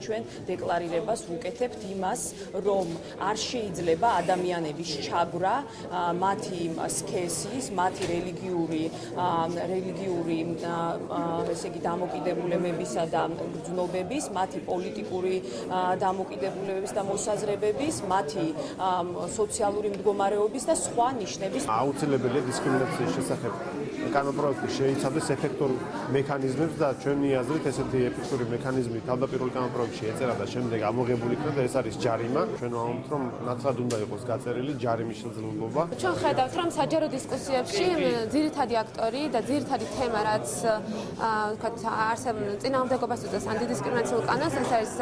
ჩვენ დეკლარირებას ვუკეთებთ იმას, რომ არ შეიძლება ადამიანების ჩაგვრა, მათი სქესის, მათი რელიგიური ესე იგი დამოკიდებულებებისა და გრძნობების, მათი პოლიტიკური დამოკიდებულებების და მოსაზრებების, მათი სოციალური მდგომარეობის და სხვა ნიშნების. აუცილებელია დისკრიმინაციის შესახებ კანონპროექტი შეიცავდეს ეფექტურ მექანიზმებს და ჩვენი აზრით ესეთი ეფექტური მექანიზმი თავდაპირველ კანონპროექტში ეწერა და შემდეგ ამოღებული იქნა და ეს არის ჯარიმა. ჩვენ ვამბობთ, რომ ნათლად უნდა იყოს გაწერილი ჯარიმის შესაძლებლობა. ჩვენ ხედავთ, რომ საჯარო დისკუსიებში ძირითადი აქტორი და ძირითადი თემა, რაც ვთქვათ, წინააღმდეგობას უწევს ანტიდისკრიმინაციულ კანონს, ეს არის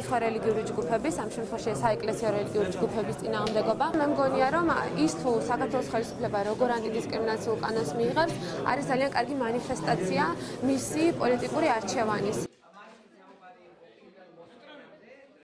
სხვა რელიგიური ჯგუფების, ამ შემთხვევაში საეკლესიო რელიგიური ჯგუფების წინააღმდეგობა. მე მგონია, რომ ის თუ საქართველოს ხელისუფლება როგორ ანტიდისკრიმინაციულ კანონს მიიღებს, არის ძალიან კარგი მანიფესტაცია მისი პოლიტიკური არჩევანის.